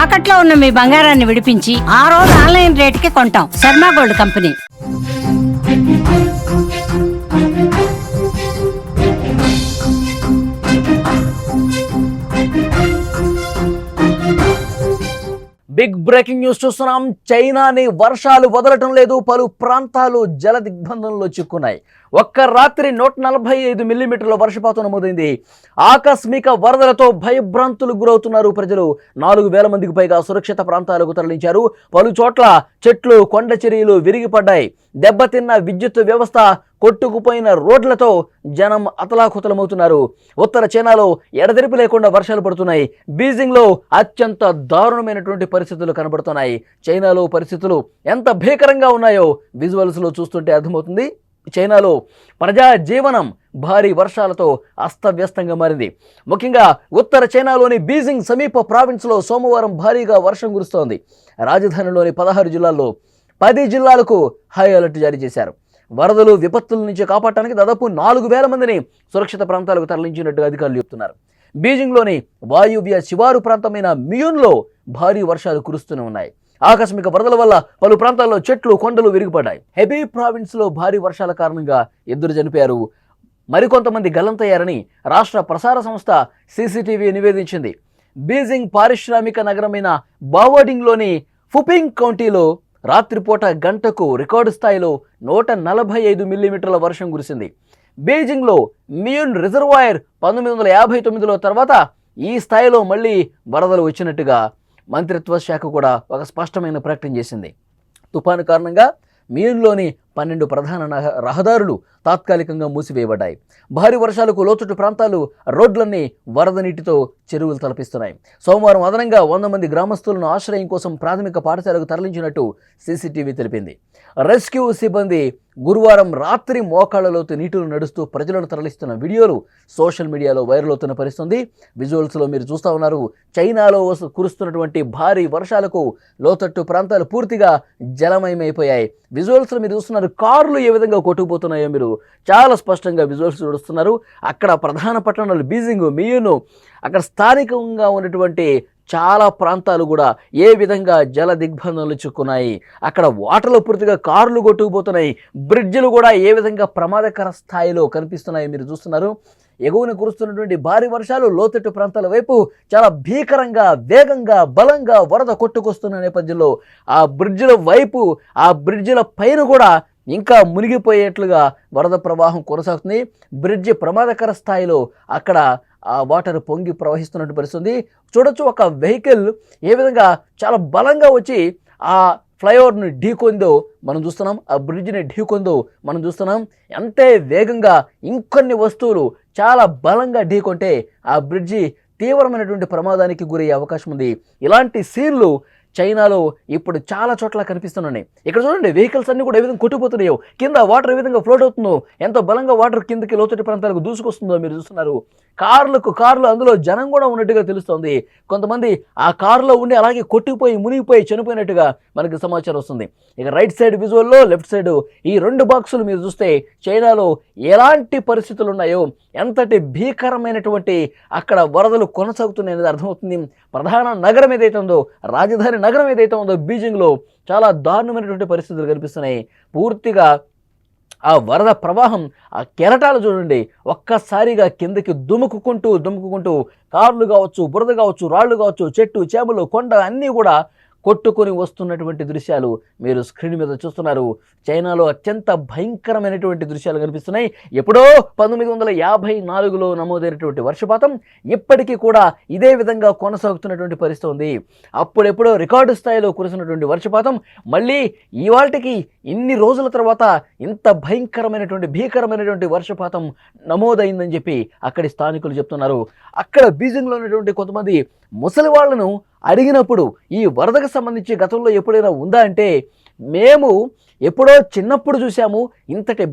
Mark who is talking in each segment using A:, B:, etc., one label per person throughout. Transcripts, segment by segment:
A: తాకట్లో ఉన్న మీ బంగారాన్ని విడిపించి ఆ రోజు ఆన్లైన్ రేటుకి కొంటాం. Sharma gold company.
B: Big breaking news చూస్తున్నాం. చైనాని వర్షాలు వదలటం లేదు. పలు ప్రాంతాలు జల దిగ్బంధంలో చిక్కున్నాయి. ఒక్క రాత్రి 145 మిల్లీమీటర్ల వర్షపాతం నమోదైంది. ఆకస్మిక వరదలతో భయభ్రాంతులకు గురవుతున్నారు ప్రజలు. 4000 మందికి పైగా సురక్షిత ప్రాంతాలకు తరలించారు. పలు చోట్ల చెట్లు, కొండ చర్యలు విరిగిపడ్డాయి. దెబ్బతిన్న విద్యుత్ వ్యవస్థ, కొట్టుకుపోయిన రోడ్లతో జనం అతలాకుతలమవుతున్నారు. ఉత్తర చైనాలో ఎడతెరిపి లేకుండా వర్షాలు పడుతున్నాయి. బీజింగ్లో అత్యంత దారుణమైనటువంటి పరిస్థితులు కనబడుతున్నాయి. చైనాలో పరిస్థితులు ఎంత భీకరంగా ఉన్నాయో విజువల్స్లో చూస్తుంటే అర్థమవుతుంది. చైనాలో ప్రజా జీవనం భారీ వర్షాలతో అస్తవ్యస్తంగా మారింది. ముఖ్యంగా ఉత్తర చైనాలోని బీజింగ్ సమీప ప్రావిన్స్లో సోమవారం భారీగా వర్షం కురుస్తోంది. రాజధానిలోని 16 జిల్లాల్లో 10 జిల్లాలకు హై అలర్ట్ జారీ చేశారు. వరదలు, విపత్తుల నుంచి కాపాడటానికి దాదాపు 4000 మందిని సురక్షిత ప్రాంతాలకు తరలించినట్టుగా అధికారులు చెబుతున్నారు. బీజింగ్లోని వాయువ్య శివారు ప్రాంతమైన మియూన్లో భారీ వర్షాలు కురుస్తూనే ఉన్నాయి. ఆకస్మిక వరదల వల్ల పలు ప్రాంతాల్లో చెట్లు, కొండలు విరిగిపడ్డాయి. హెబీ ప్రావిన్స్లో భారీ వర్షాల కారణంగా 2 చనిపోయారు. మరికొంతమంది గల్లంతయ్యారని రాష్ట్ర ప్రసార సంస్థ CCTV నివేదించింది. బీజింగ్ పారిశ్రామిక నగరమైన బావోడింగ్లోని ఫుపింగ్ కౌంటీలో రాత్రిపూట గంటకు రికార్డు స్థాయిలో 145 మిల్లీమీటర్ల వర్షం కురిసింది. బీజింగ్లో మియూన్ రిజర్వాయర్ 1959లో తర్వాత ఈ స్థాయిలో మళ్ళీ వరదలు వచ్చినట్టుగా మంత్రిత్వ శాఖ కూడా ఒక స్పష్టమైన ప్రకటన చేసింది. తుఫాను కారణంగా మియూన్లోని 12 ప్రధాన రహదారులు తాత్కాలికంగా మూసివేయబడ్డాయి. భారీ వర్షాలకు లోతట్టు ప్రాంతాలు, రోడ్లన్నీ వరద నీటితో చెరువులు తలపిస్తున్నాయి. సోమవారం అదనంగా 100 మంది గ్రామస్తులను ఆశ్రయం కోసం ప్రాథమిక పాఠశాలకు తరలించినట్టు CCTV తెలిపింది. రెస్క్యూ సిబ్బంది గురువారం రాత్రి మోకాళ్లలోతు నీటిలో నడుస్తూ ప్రజలను తరలిస్తున్న వీడియోలు సోషల్ మీడియాలో వైరల్ అవుతున్న పరిస్థితుంది. విజువల్స్లో మీరు చూస్తూ ఉన్నారు. చైనాలో కురుస్తున్నటువంటి భారీ వర్షాలకు లోతట్టు ప్రాంతాలు పూర్తిగా జలమయమైపోయాయి. విజువల్స్లో మీరు చూస్తున్నారు. కార్లు ఏ విధంగా కొట్టుకుపోతున్నాయో మీరు చాలా స్పష్టంగా విజువల్స్ చూస్తున్నారు. అక్కడ ప్రధాన పట్టణాలు బీజింగ్, మియూను, అక్కడ స్థానికంగా ఉన్నటువంటి చాలా ప్రాంతాలు కూడా ఏ విధంగా జల దిగ్బంధంలో చిక్కున్నాయి. అక్కడ వాటర్లో పూర్తిగా కార్లు కొట్టుకుపోతున్నాయి. బ్రిడ్జిలు కూడా ఏ విధంగా ప్రమాదకర స్థాయిలో కనిపిస్తున్నాయి మీరు చూస్తున్నారు. ఎగువన కురుస్తున్నటువంటి భారీ వర్షాలు లోతట్టు ప్రాంతాల వైపు చాలా భీకరంగా, వేగంగా, బలంగా వరద కొట్టుకొస్తున్న నేపథ్యంలో ఆ బ్రిడ్జిల వైపు, ఆ బ్రిడ్జిల పైన కూడా ఇంకా మునిగిపోయేట్లుగా వరద ప్రవాహం కొనసాగుతుంది. బ్రిడ్జి ప్రమాదకర స్థాయిలో అక్కడ ఆ వాటర్ పొంగి ప్రవహిస్తున్నట్టు పరిస్థితుంది. చూడొచ్చు, ఒక వెహికల్ ఏ విధంగా చాలా బలంగా వచ్చి ఆ ఫ్లైఓవర్ని ఢీకొందో మనం చూస్తున్నాం. ఆ బ్రిడ్జిని ఢీకొందో మనం చూస్తున్నాం. అంతే వేగంగా ఇంకొన్ని వస్తువులు చాలా బలంగా ఢీకొంటే ఆ బ్రిడ్జి తీవ్రమైనటువంటి ప్రమాదానికి గురయ్యే అవకాశం ఉంది. ఇలాంటి సీన్లు చైనాలో ఇప్పుడు చాలా చోట్ల కనిపిస్తున్నాయి. ఇక్కడ చూడండి, వెహికల్స్ అన్ని కూడా ఏ విధంగా కొట్టుకుపోతున్నాయో, కింద వాటర్ ఏ విధంగా ఫ్లోట్ అవుతుందో, ఎంతో బలంగా వాటర్ కిందకి లోతట్టు ప్రాంతాలకు దూసుకొస్తుందో మీరు చూస్తున్నారు. కార్లు అందులో జనం కూడా ఉన్నట్టుగా తెలుస్తోంది. కొంతమంది ఆ కారులో ఉండి అలాగే కొట్టుకుపోయి, మునిగిపోయి చనిపోయినట్టుగా మనకి సమాచారం వస్తుంది. ఇక రైట్ సైడ్ విజువల్లో, లెఫ్ట్ సైడ్ ఈ 2 బాక్సులు మీరు చూస్తే చైనాలో ఎలాంటి పరిస్థితులు ఉన్నాయో, ఎంతటి భీకరమైనటువంటి అక్కడ వరదలు కొనసాగుతున్నాయి అనేది అర్థమవుతుంది. ప్రధాన నగరం ఏదైతే ఉందో, రాజధాని నగరం ఏదైతే ఉందో బీజింగ్లో చాలా దారుణమైనటువంటి పరిస్థితులు కనిపిస్తున్నాయి. పూర్తిగా ఆ వరద ప్రవాహం, ఆ కెరటాలు చూడండి, ఒక్కసారిగా కిందకి దుముకుకుంటూ కార్లు కావచ్చు, బురద కావచ్చు, రాళ్ళు కావచ్చు, చెట్టు, చేమలు, కొండ అన్నీ కూడా కొట్టుకొని వస్తున్నటువంటి దృశ్యాలు మీరు స్క్రీన్ మీద చూస్తున్నారు. చైనాలో అత్యంత భయంకరమైనటువంటి దృశ్యాలు కనిపిస్తున్నాయి. ఎప్పుడో 1954లో నమోదైనటువంటి వర్షపాతం ఇప్పటికీ కూడా ఇదే విధంగా కొనసాగుతున్నటువంటి పరిస్థితి ఉంది. అప్పుడెప్పుడో రికార్డు స్థాయిలో కురిసినటువంటి వర్షపాతం మళ్ళీ ఇవాళకి ఇన్ని రోజుల తర్వాత ఇంత భీకరమైనటువంటి వర్షపాతం నమోదైందని చెప్పి అక్కడి స్థానికులు చెప్తున్నారు. అక్కడ బీజింగ్లో ఉన్నటువంటి కొంతమంది ముసలి వాళ్లను అడిగినప్పుడు ఈ వరదకు సంబంధించి గతంలో ఎప్పుడైనా ఉందా అంటే, మేము ఎప్పుడో చిన్నప్పుడు చూసాము ఇంతటి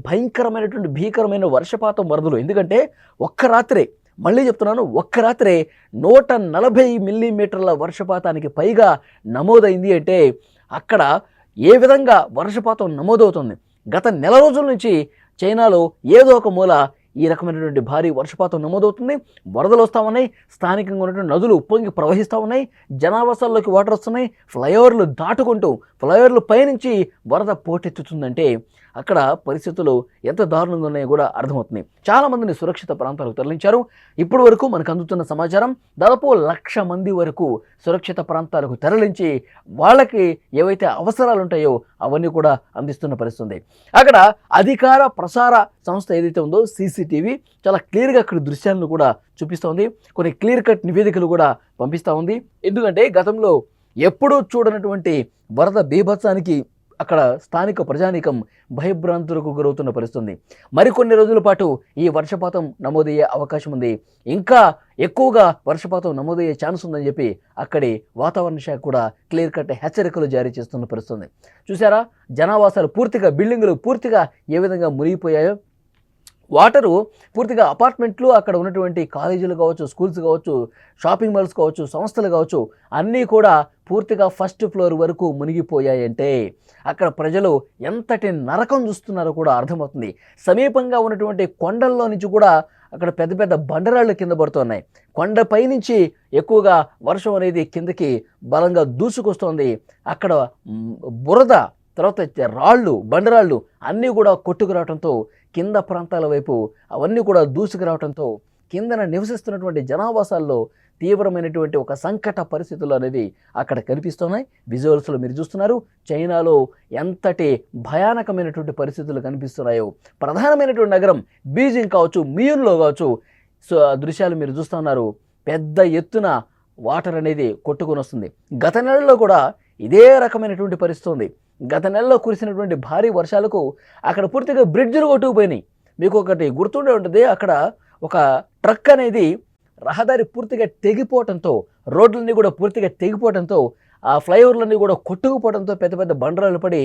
B: భీకరమైన వర్షపాతం, వరదలు. ఎందుకంటే ఒక్క రాత్రే, మళ్ళీ చెప్తున్నాను, ఒక్క రాత్రే 140 మిల్లీమీటర్ల వర్షపాతానికి పైగా నమోదైంది అంటే అక్కడ ఏ విధంగా వర్షపాతం నమోదవుతుంది. గత నెల రోజుల నుంచి చైనాలో ఏదో ఒక మూల ఈ రకమైనటువంటి భారీ వర్షపాతం నమోదవుతుంది. వరదలు వస్తూ ఉన్నాయి, స్థానికంగా ఉన్నటువంటి నదులు ఉప్పొంగి ప్రవహిస్తూ ఉన్నాయి, జనావాసాల్లోకి వాటర్ వస్తున్నాయి, ఫ్లైఓవర్లు దాటుకుంటూ ఫ్లైఓవర్లు పైనుంచి వరద పోటెత్తుతుందంటే అక్కడ పరిస్థితులు ఎంత దారుణంగా ఉన్నాయో కూడా అర్థమవుతుంది. చాలామందిని సురక్షిత ప్రాంతాలకు తరలించారు. ఇప్పటి వరకు మనకు అందుతున్న సమాచారం దాదాపు 1,00,000 మంది వరకు సురక్షిత ప్రాంతాలకు తరలించి వాళ్ళకి ఏవైతే అవసరాలు ఉంటాయో అవన్నీ కూడా అందిస్తున్న పరిస్థితుంది. అక్కడ అధికార ప్రసార సంస్థ ఏదైతే ఉందో CCTV చాలా క్లియర్గా అక్కడ దృశ్యాలను కూడా చూపిస్తోంది. కొన్ని క్లియర్ కట్ నివేదికలు కూడా పంపిస్తూ ఉంది. ఎందుకంటే గతంలో ఎప్పుడూ చూడనటువంటి వరద బీభత్సానికి అక్కడ స్థానిక ప్రజానీకం భయభ్రాంతులకు గురవుతున్న పరిస్థితుంది. మరికొన్ని రోజుల పాటు ఈ వర్షపాతం నమోదయ్యే అవకాశం ఉంది. ఇంకా ఎక్కువగా వర్షపాతం నమోదయ్యే ఛాన్స్ ఉందని చెప్పి అక్కడి వాతావరణ శాఖ కూడా క్లియర్ కట్ హెచ్చరికలు జారీ చేస్తున్న పరిస్థితుంది. చూసారా, జనావాసాలు పూర్తిగా, బిల్డింగులు పూర్తిగా ఏ విధంగా మునిగిపోయాయో. వాటరు పూర్తిగా అపార్ట్మెంట్లు, అక్కడ ఉన్నటువంటి కాలేజీలు కావచ్చు, స్కూల్స్ కావచ్చు, షాపింగ్ మాల్స్ కావచ్చు, సంస్థలు కావచ్చు, అన్నీ కూడా పూర్తిగా ఫస్ట్ ఫ్లోర్ వరకు మునిగిపోయాయంటే అక్కడ ప్రజలు ఎంతటి నరకం చూస్తున్నారో కూడా అర్థమవుతుంది. సమీపంగా ఉన్నటువంటి కొండల్లో నుంచి కూడా అక్కడ పెద్ద పెద్ద బండరాళ్ళు కింద పడుతున్నాయి. కొండపై నుంచి ఎక్కువగా వర్షం అనేది కిందకి బలంగా దూసుకొస్తోంది. అక్కడ బురద, తర్వాత రాళ్ళు, బండరాళ్ళు అన్నీ కూడా కొట్టుకురావడంతో కింద ప్రాంతాల వైపు అవన్నీ కూడా దూసుకురావడంతో కిందన నివసిస్తున్నటువంటి జనావాసాల్లో తీవ్రమైనటువంటి ఒక సంకట పరిస్థితులు అనేవి అక్కడ కనిపిస్తున్నాయి. విజువల్స్లో మీరు చూస్తున్నారు. చైనాలో ఎంతటి భయానకమైనటువంటి పరిస్థితులు కనిపిస్తున్నాయో. ప్రధానమైనటువంటి నగరం బీజింగ్ కావచ్చు, మియూన్లో కావచ్చు, సో ఆ దృశ్యాలు మీరు చూస్తున్నారు. పెద్ద ఎత్తున వాటర్ అనేది కొట్టుకొని వస్తుంది. గత నెలలో కూడా ఇదే రకమైనటువంటి పరిస్థితి ఉంది. గత నెలలో కురిసినటువంటి భారీ వర్షాలకు అక్కడ పూర్తిగా బ్రిడ్జ్లు కొట్టుకుపోయినాయి. మీకు ఒకటి గుర్తుండే ఉంటుంది, అక్కడ ఒక ట్రక్ అనేది రహదారి పూర్తిగా తెగిపోవడంతో, రోడ్లన్నీ కూడా పూర్తిగా తెగిపోవడంతో, ఆ ఫ్లైఓవర్లన్నీ కూడా కొట్టుకుపోవడంతో పెద్ద పెద్ద బండరాలు పడి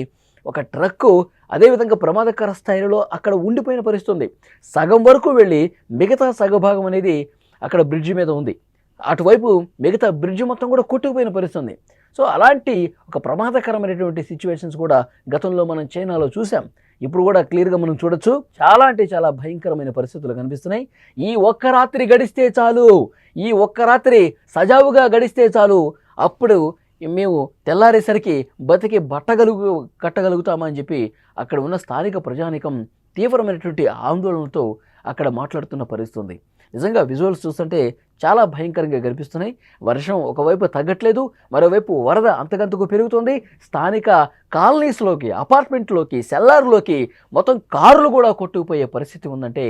B: ఒక ట్రక్కు అదేవిధంగా ప్రమాదకర స్థాయిలో అక్కడ ఉండిపోయిన పరిస్థితి ఉంది. సగం వరకు వెళ్ళి మిగతా సగభాగం అనేది అక్కడ బ్రిడ్జి మీద ఉంది. అటువైపు మిగతా బ్రిడ్జి మొత్తం కూడా కొట్టుకుపోయిన పరిస్థితి ఉంది. సో అలాంటి ఒక ప్రమాదకరమైనటువంటి సిచ్యువేషన్స్ కూడా గతంలో మనం చైనాలో చూసాం. ఇప్పుడు కూడా క్లియర్గా మనం చూడొచ్చు. చాలా అంటే చాలా భయంకరమైన పరిస్థితులు కనిపిస్తున్నాయి. ఈ ఒక్క రాత్రి గడిస్తే చాలు, ఈ ఒక్క రాత్రి సజావుగా గడిస్తే చాలు, అప్పుడు మేము తెల్లారేసరికి బతికి కట్టగలుగుతామని చెప్పి అక్కడ ఉన్న స్థానిక ప్రజానీకం తీవ్రమైనటువంటి ఆందోళనలతో అక్కడ మాట్లాడుతున్న పరిస్థితి ఉంది. నిజంగా విజువల్స్ చూస్తుంటే చాలా భయంకరంగా కనిపిస్తున్నాయి. వర్షం ఒకవైపు తగ్గట్లేదు, మరోవైపు వరద అంతకంతకు పెరుగుతుంది. స్థానిక కాలనీస్లోకి, అపార్ట్మెంట్లోకి, సెల్లార్లోకి మొత్తం కార్లు కూడా కొట్టుకుపోయే పరిస్థితి ఉందంటే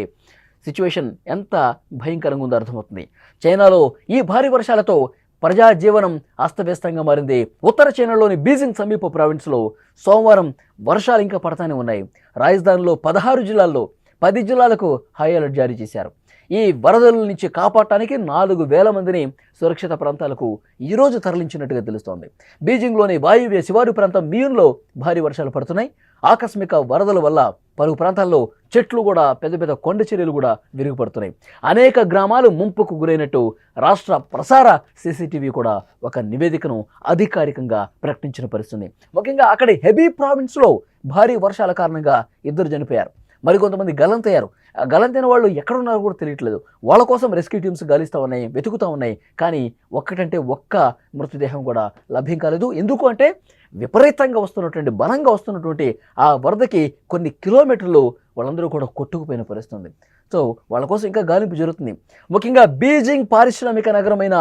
B: సిచ్యువేషన్ ఎంత భయంకరంగా ఉందో అర్థమవుతుంది. చైనాలో ఈ భారీ వర్షాలతో ప్రజా జీవనం అస్తవ్యస్తంగా మారింది. ఉత్తర చైనాలోని బీజింగ్ సమీప ప్రావిన్స్లో సోమవారం వర్షాలు ఇంకా పడతానే ఉన్నాయి. రాజధానిలో 16 జిల్లాల్లో 10 జిల్లాలకు హై అలర్ట్ జారీ చేశారు. ఈ వరదల నుంచి కాపాడటానికి 4,000 మందిని సురక్షిత ప్రాంతాలకు ఈరోజు తరలించినట్టుగా తెలుస్తోంది. బీజింగ్లోని వాయువ్య శివారు ప్రాంతం మియూన్లో భారీ వర్షాలు పడుతున్నాయి. ఆకస్మిక వరదల వల్ల పలు ప్రాంతాల్లో చెట్లు కూడా, పెద్ద పెద్ద కొండ చర్యలు కూడా విరుగుపడుతున్నాయి. అనేక గ్రామాలు ముంపుకు గురైనట్టు రాష్ట్ర ప్రసార CCTV కూడా ఒక నివేదికను అధికారికంగా ప్రకటించిన పరిస్థితి. ముఖ్యంగా అక్కడి హెబీ ప్రావిన్స్లో భారీ వర్షాల కారణంగా 2 చనిపోయారు. మరికొంతమంది గల్లంతయ్యారు. ఆ గల్లంతైన వాళ్ళు ఎక్కడున్నారో కూడా తెలియట్లేదు. వాళ్ళ కోసం రెస్క్యూ టీమ్స్ గాలిస్తూ ఉన్నాయి, వెతుకుతూ ఉన్నాయి. కానీ ఒక్కటంటే ఒక్క మృతదేహం కూడా లభ్యం కాలేదు. ఎందుకు అంటే విపరీతంగా వస్తున్నటువంటి, బలంగా వస్తున్నటువంటి ఆ వరదకి కొన్ని కిలోమీటర్లు వాళ్ళందరూ కూడా కొట్టుకుపోయిన పరిస్థితి. సో వాళ్ళ కోసం ఇంకా గాలింపు జరుగుతుంది. ముఖ్యంగా బీజింగ్ పారిశ్రామిక నగరమైన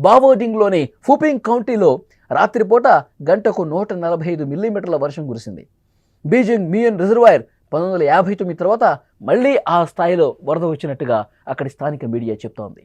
B: బావోడింగ్లోని ఫుపింగ్ కౌంటీలో రాత్రిపూట గంటకు 145 మిల్లీమీటర్ల వర్షం కురిసింది. బీజింగ్ మియూన్ రిజర్వాయర్ 1959 తర్వాత మళ్ళీ ఆ స్థాయిలో వరద వచ్చినట్టుగా అక్కడి స్థానిక మీడియా చెప్తోంది.